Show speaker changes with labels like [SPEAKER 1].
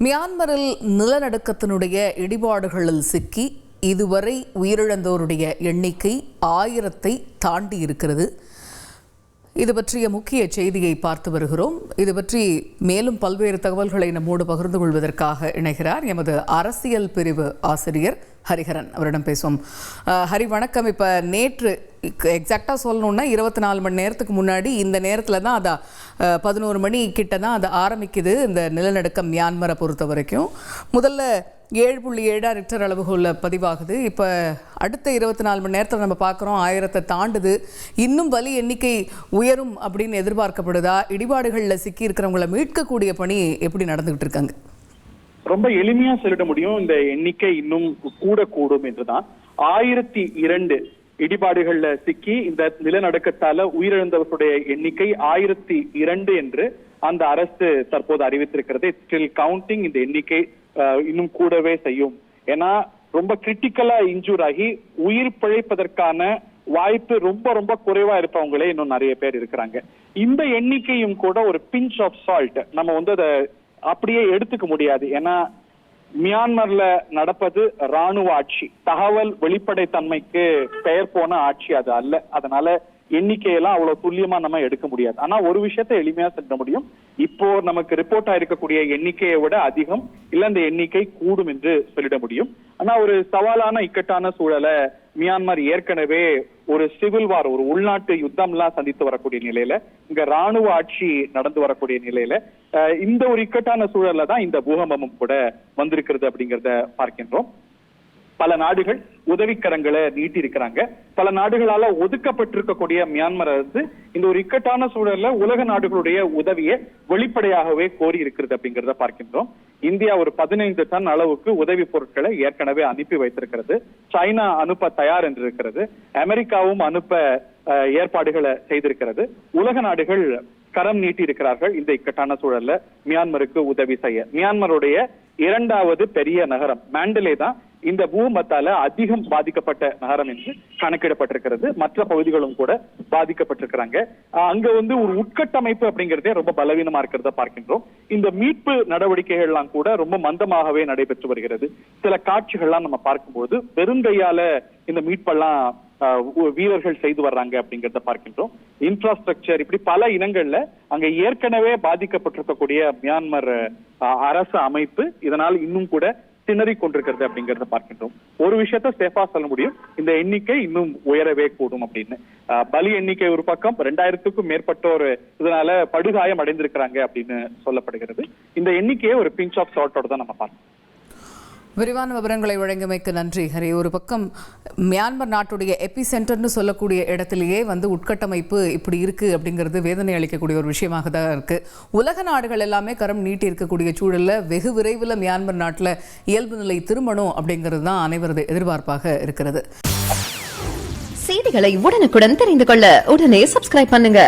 [SPEAKER 1] மியான்மரில் நிலநடுக்கத்தினுடைய இடிபாடுகளில் சிக்கி இதுவரை உயிரிழந்தோருடைய எண்ணிக்கை 1000-ஐ தாண்டி இருக்கிறது. இது பற்றிய முக்கிய செய்தியை பார்த்து வருகிறோம். இது பற்றி மேலும் பல்வேறு தகவல்களை நம்மோடு பகிர்ந்து கொள்வதற்காக இணைகிறார் எமது அரசியல் பிரிவு ஆசிரியர் ஹரிஹரன். அவரிடம் பேசுவோம். ஹரி, வணக்கம். இப்போ நேற்று எக்ஸாக்டாக சொல்லணுன்னா 24 மணி நேரத்துக்கு முன்னாடி இந்த நேரத்தில் தான் அதை 11 மணி கிட்ட தான் அது ஆரம்பிக்குது. இந்த நிலநடுக்கம் மியான்மரை பொறுத்த வரைக்கும் முதல்ல 7.7 ரிக்டர் அளவுகோலில் பதிவாகுது. இப்போ அடுத்த 24 மணி நேரத்தில் நம்ம பார்க்குறோம் 1000-ஐ தாண்டுது. இன்னும் பலி எண்ணிக்கை உயரும் அப்படின்னு எதிர்பார்க்கப்படுதா? இடிபாடுகளில் சிக்கி இருக்கிறவங்களை மீட்கக்கூடிய பணி எப்படி நடந்துகிட்டு இருக்காங்க?
[SPEAKER 2] ரொம்ப எளிமையா சொல்லிட முடியும், இந்த எண்ணிக்கை இன்னும் கூடும் என்றுதான். 1002 இடிபாடுகள்ல சிக்கி இந்த நிலநடுக்கத்தால உயிரிழந்தவர்களுடைய எண்ணிக்கை 1002 என்று அந்த அரசு தற்போது அறிவித்திருக்கிறது. Still counting. இந்த எண்ணிக்கை இன்னும் கூடவே செய்யும். ஏன்னா ரொம்ப கிரிட்டிக்கலா இன்ஜூர் ஆகி உயிர் பிழைப்பதற்கான வாய்ப்பு ரொம்ப ரொம்ப குறைவா இருப்பவங்களே இன்னும் நிறைய பேர் இருக்கிறாங்க. இந்த எண்ணிக்கையும் கூட ஒரு பிஞ்ச் ஆஃப் சால்ட். நம்ம அதை அப்படியே எடுத்துக்க முடியாது. ஏன்னா மியான்மர்ல நடப்பது ராணுவ ஆட்சி, தகவல் வெளிப்படைத்தன்மைக்கு பெயர் போன ஆட்சி அது அல்ல. அதனால எண்ணிக்கையெல்லாம் அவ்வளவு துல்லியமா நம்ம எடுக்க முடியாது. ஆனா ஒரு விஷயத்த எளிமையா சொல்ல முடியும், இப்போ நமக்கு ரிப்போர்ட் ஆயிருக்கக்கூடிய எண்ணிக்கையை விட அதிகம் இல்ல இந்த எண்ணிக்கை கூடும் என்று சொல்லிட முடியும். ஆனா ஒரு சவாலான இக்கட்டான சூழலை மியான்மர் ஏற்கனவே ஒரு சிவில் வார், ஒரு உள்நாட்டு யுத்தம் எல்லாம் சந்தித்து வரக்கூடிய நிலையில, இங்க ராணுவ ஆட்சி நடந்து வரக்கூடிய நிலையில இந்த ஒரு இக்கட்டான சூழல்ல தான் இந்த பூகம்பமும் கூட வந்திருக்கிறது அப்படிங்கிறத பார்க்கின்றோம். பல நாடுகள் உதவிக்கரங்களை நீட்டி இருக்கிறாங்க. பல நாடுகளால ஒதுக்கப்பட்டிருக்கக்கூடிய மியான்மர் அரசு இந்த ஒரு இக்கட்டான சூழல்ல உலக நாடுகளுடைய உதவியை வெளிப்படையாகவே கோரி இருக்கிறது அப்படிங்கிறத பார்க்கின்றோம். இந்தியா ஒரு 15 டன் அளவுக்கு உதவி பொருட்களை ஏற்கனவே அனுப்பி வைத்திருக்கிறது. சைனா அனுப்ப தயார் என்று இருக்கிறது. அமெரிக்காவும் அனுப்ப ஏற்பாடுகளை செய்திருக்கிறது. உலக நாடுகள் கரம் நீட்டி இருக்கிறார்கள் இந்த இக்கட்டான சூழல்ல மியான்மருக்கு உதவி செய்ய. மியான்மருடைய 2வது பெரிய நகரம் மாண்டலே தான் இந்த பூகம்பத்தால அதிகம் பாதிக்கப்பட்ட நகரம் என்று கணக்கிடப்பட்டிருக்கிறது. மற்ற பகுதிகளும் கூட பாதிக்கப்பட்டிருக்கிறாங்க. அங்க ஒரு உட்கட்டமைப்பு அப்படிங்கிறதே ரொம்ப பலவீனமா இருக்கிறத பார்க்கின்றோம். இந்த மீட்பு நடவடிக்கைகள் எல்லாம் கூட ரொம்ப மந்தமாகவே நடைபெற்று வருகிறது. சில காட்சிகள்லாம் நம்ம பார்க்கும்போது வெறுங்கையால இந்த மீட்பெல்லாம் வீரர்கள் செய்து வர்றாங்க அப்படிங்கிறத பார்க்கின்றோம். இன்ஃப்ராஸ்ட்ரக்சர் இப்படி பல இனங்கள்ல அங்க ஏற்கனவே பாதிக்கப்பட்டிருக்கக்கூடிய மியான்மர் அரசு அமைப்பு இதனால் இன்னும் கூட திணறி கொண்டிருக்கிறது அப்படிங்கறத பார்க்கின்றோம். ஒரு விஷயத்த சேஃபா சொல்ல முடியும், இந்த எண்ணிக்கை இன்னும் உயரவே கூடும் அப்படின்னு. பலி எண்ணிக்கை ஒரு பக்கம், 2000க்கும் மேற்பட்டோர் இதனால படுகாயம் அடைந்திருக்கிறாங்க அப்படின்னு சொல்லப்படுகிறது. இந்த எண்ணிக்கையை ஒரு பிஞ்ச் ஆஃப் சால்ட்டோட தான் நம்ம பார்க்கணும்.
[SPEAKER 1] விரிவான விவரங்களை வழங்கியமைக்கு நன்றி ஹரி. ஒரு பக்கம் மியான்மர் நாட்டுடைய எபி சென்டர்னு சொல்லக்கூடிய இடத்திலேயே உட்கட்டமைப்பு இப்படி இருக்கு அப்படிங்கிறது வேதனை அளிக்கக்கூடிய ஒரு விஷயமாக தான் இருக்கு. உலக நாடுகள் எல்லாமே கரம் நீட்டி இருக்கக்கூடிய சூழல்ல வெகு விரைவில் மியான்மர் நாட்டில் இயல்பு நிலை திரும்பணும் அப்படிங்கிறது தான் அனைவரது எதிர்பார்ப்பாக இருக்கிறது.
[SPEAKER 3] செய்திகளை உடனுக்குடன் தெரிந்து கொள்ள உடனே சப்ஸ்கிரைப் பண்ணுங்க.